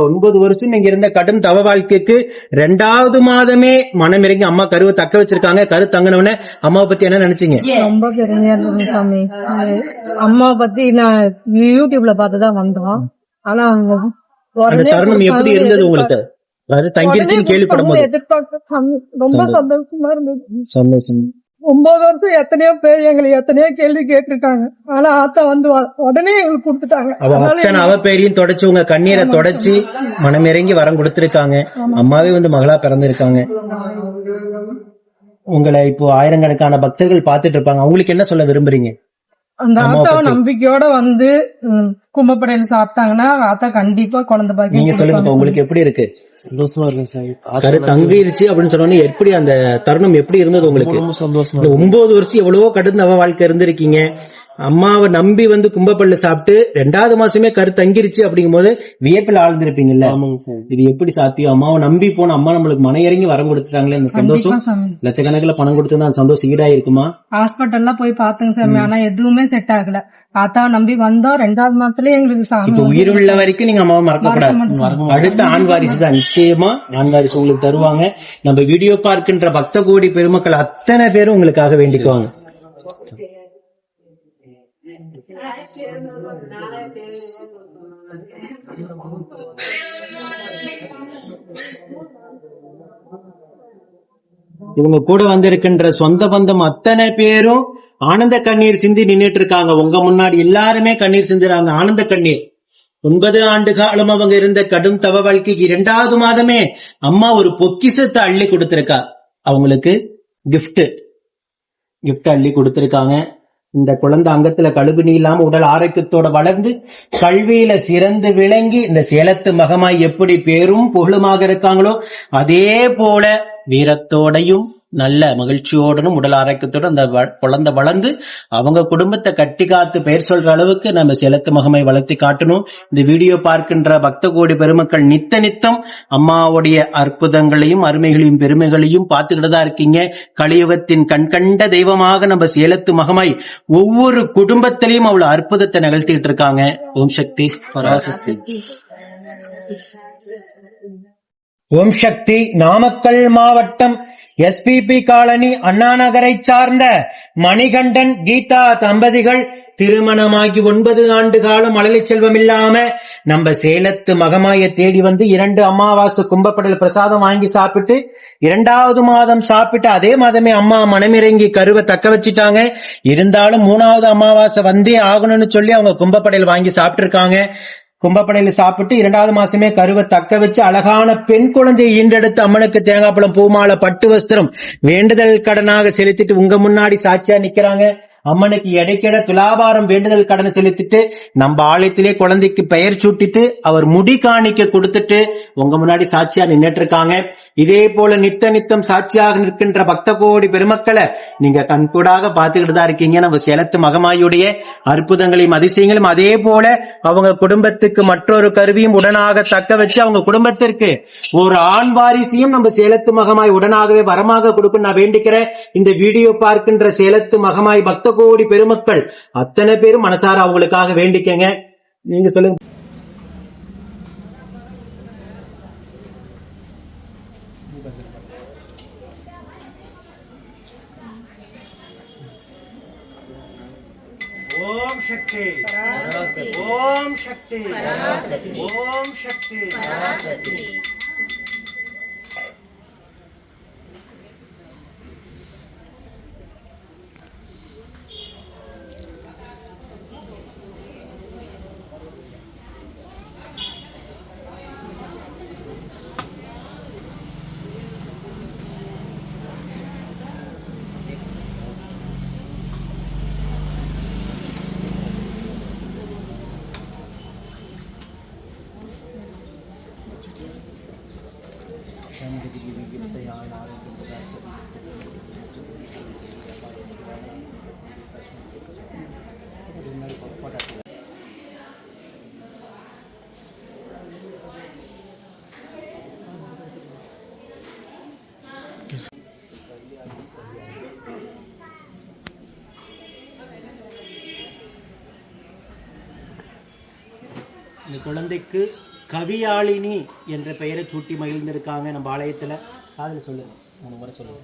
9 வருஷம் நீங்க இருந்த கடும் தவ வாழ்க்கைக்கு 2வது மாதமே மனமிறங்கி அம்மா கருவை தக்க வச்சிருக்காங்க. கரு தங்கினவன அம்மாவை பத்தி என்ன நினைச்சீங்க? ரொம்ப பெருமையா இருந்தது சாமி. அம்மா பத்தி நான் யூடியூப்ல பார்த்துதான் வந்தோம். ஆனா அந்த தருணம் எப்படி இருந்தது உங்களுக்கு? கரு தங்கிருச்சுன்னு கேள்விப்படும் போது எதிர்பார்க்க ரொம்ப சந்தோஷமா இருந்தது. சந்தோஷம். 9 வருஷம் எத்தனையோ பேர் எங்களுக்கு எத்தனையோ கேள்வி கேட்டிருக்காங்க. ஆனா ஆத்தா வந்து உடனே எங்களுக்கு கொடுத்துட்டாங்க. அத்தனை அவ பேரையும் தொடச்சு உங்க கண்ணீரை தொடச்சு மனமிறங்கி வரம் கொடுத்திருக்காங்க. அம்மாவே வந்து மகளா பிறந்திருக்காங்க. உங்களை இப்போ ஆயிரக்கணக்கான பக்தர்கள் பாத்துட்டு இருப்பாங்க. அவங்களுக்கு என்ன சொல்ல விரும்புறீங்க? அந்த ஆத்தாவை நம்பிக்கையோட வந்து கும்பப்படையில சாப்பிட்டாங்கன்னா ஆத்தா கண்டிப்பா குழந்தை பாக்கி. நீங்க சொல்லுங்க, உங்களுக்கு எப்படி இருக்கு? சந்தோஷமா இருக்கு சார். கரு தங்கிருச்சு அப்படின்னு சொன்னோன்னே எப்படி அந்த தருணம் எப்படி இருந்தது உங்களுக்கு? சந்தோஷமா. 9 வருஷம் எவ்வளவோ கடும் வாழ்க்கை இருந்திருக்கீங்க. அம்மாவை நம்பி வந்து கும்பப்பள்ளி சாப்பிட்டு 2வது மாசமே கரு தங்கிருச்சு அப்படிங்கும் போது வியப்பில் ஆழ்ந்திருப்பீங்கல்ல. இது எப்படி சாத்தியம்? அம்மாவை நம்பி போன அம்மா நம்மளுக்கு மன இறங்கி வரம் கொடுத்துட்டாங்களே, இந்த சந்தோஷம் லட்சக்கணக்கில் பணம் கொடுத்து அந்த சந்தோஷம் ஈடாயிருக்குமா? ஹாஸ்பிட்டல்ல போய் பாத்துங்க சாமி, ஆனா எதுவுமே செட் ஆகல. ஆத்தாவை நம்பி வந்தோம் 2வது மாசத்துலயே எங்களுக்கு உயிர் உள்ள வரைக்கும் நீங்க அம்மாவை மறக்க கூடாது. அடுத்த ஆண் வாரிசு தான், நிச்சயமா ஆண் வாரிசு உங்களுக்கு தருவாங்க. நம்ம வீடியோ பார்க்கின்ற பக்த கோடி பெருமக்கள் அத்தனை பேரும் உங்களுக்காக வேண்டிக்குவாங்க. இவங்க கூட வந்திருக்கின்ற சொந்த பந்தம் அத்தனை பேரும் ஆனந்த கண்ணீர் சிந்தி நின்றுட்டு இருக்காங்க. உங்க முன்னாடி எல்லாருமே கண்ணீர் சிந்துறாங்க, ஆனந்த கண்ணீர். 9 ஆண்டு காலம் அவங்க இருந்த கடும் தவ வாழ்க்கைக்கு 2வது மாதமே அம்மா ஒரு பொக்கிஷத்தை அள்ளி கொடுத்திருக்கா. அவங்களுக்கு கிஃப்ட் அள்ளி கொடுத்திருக்காங்க. இந்த குழந்தை அங்கத்துல கழுகுனி இல்லாம உடல் ஆரோக்கியத்தோட வளர்ந்து கல்வியில சிறந்து விளங்கி இந்த சேலத்து மகமாய் எப்படி பேரும் புகழுமாக இருக்காங்களோ அதே போல வீரத்தோடையும் நல்ல மகிழ்ச்சியோடனும் உடல் ஆரோக்கியத்தோட அந்த குழந்தை வளர்ந்து அவங்க குடும்பத்தை கட்டி காத்து பெயர் சொல்ற அளவுக்கு நம்ம சேலத்து மகமை வளர்த்தி காட்டணும். இந்த வீடியோ பார்க்கின்ற பக்த கோடி பெருமக்கள் நித்தம் அம்மாவுடைய அற்புதங்களையும் அருமைகளையும் பெருமைகளையும் பார்த்துக்கிட்டு தான் இருக்கீங்க. கலியுகத்தின் கண்கண்ட தெய்வமாக நம்ம சேலத்து மகமாய் ஒவ்வொரு குடும்பத்திலையும் அவ்வளவு அற்புதத்தை நிகழ்த்திட்டு இருக்காங்க. ஓம் சக்தி பராசக்தி. ஓம் சக்தி. நாமக்கல் மாவட்டம் எஸ்பிபி காலனி அண்ணா நகரை சார்ந்த மணிகண்டன் கீதா தம்பதிகள் திருமணமாகி 9 ஆண்டு காலம் மழலை செல்வம் இல்லாம நம்ம சேலத்து மகமாய தேடி வந்து 2 அமாவாசை கும்பப்படல் பிரசாதம் வாங்கி சாப்பிட்டு 2வது மாதம் சாப்பிட்டு அதே மாதமே அம்மா மனமிறங்கி கருவை தக்க வச்சிட்டாங்க. இருந்தாலும் 3வது அமாவாசை வந்தே ஆகணும்னு சொல்லி அவங்க கும்பப்படையில் வாங்கி சாப்பிட்டு இருக்காங்க. கும்பப்படையில சாப்பிட்டு 2வது மாசமே கருவை தக்க வச்சு அழகான பெண் குழந்தையை ஈண்டெடுத்து அம்மனுக்கு தேங்காய் பழம் பூமாலை பட்டு வஸ்திரம் வேண்டுதல் கடனாக செலுத்திட்டு உங்க முன்னாடி சாட்சியா நிக்கிறாங்க. அம்மனுக்கு எடைக்கிட துலாபாரம் வேண்டுதல் கடனை செலுத்திட்டு நம்ம ஆலயத்திலே குழந்தைக்கு பெயர் சூட்டிட்டு அவர் முடி காணிக்க கொடுத்துட்டு உங்க முன்னாடி சாட்சியா நின்றுட்டு இருக்காங்க. இதே போல நித்தம் சாட்சியாக நிற்கின்ற பக்த கோடி பெருமக்களை நீங்க கண்கூடாக பார்த்துக்கிட்டு தான் இருக்கீங்க. நம்ம சேலத்து மகமாயுடைய அற்புதங்களையும் அதிசயங்களும் அதே போல அவங்க குடும்பத்துக்கு மற்றொரு கருவியும் உடனாக தக்க வச்சு அவங்க குடும்பத்திற்கு ஒரு ஆண் வாரிசையும் நம்ம சேலத்து மகமாய் உடனாகவே வரமாக கொடுக்கும் நான் வேண்டிக்கிறேன். இந்த வீடியோ பார்க்கின்ற சேலத்து மகமாய் பக்த கோடி பெருமக்கள் அத்தனை பேரும் மனசார அவங்களுக்காக வேண்டிக்கங்க. நீங்க சொல்லுங்க. ஓம் சக்தி ஓம் சக்தி ஓம் சக்தி. இந்த குழந்தைக்கு கவியாளினி என்ற பெயரை சூட்டி மகிழ்ந்திருக்காங்க நம்ம ஆலயத்தில். காதில் சொல்லுங்க, 3 முறை சொல்லுங்க.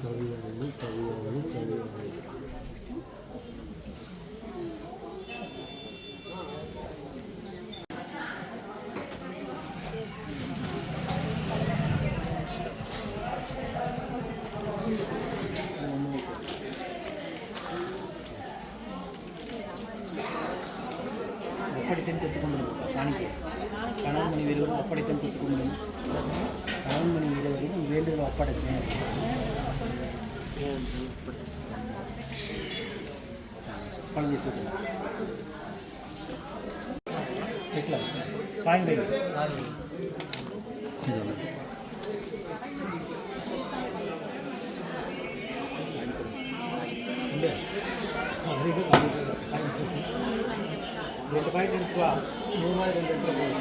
கவியாளினி, கவியாளினி, கவியாளினி. அப்படித்தான் பெற்றுக்கொண்டு காணிக்க கணவன்மணி வீரர்கள் அப்படித்தான் பெற்றுக்கொண்டு கணவன்மணி வீரர்கள் வேண்டுதல் ஒப்படைச்சேன். குழந்தை தூக்கு கேட்கலாம் பாய் ரெண்டு பாயிண்ட் எடுத்துவா 100 2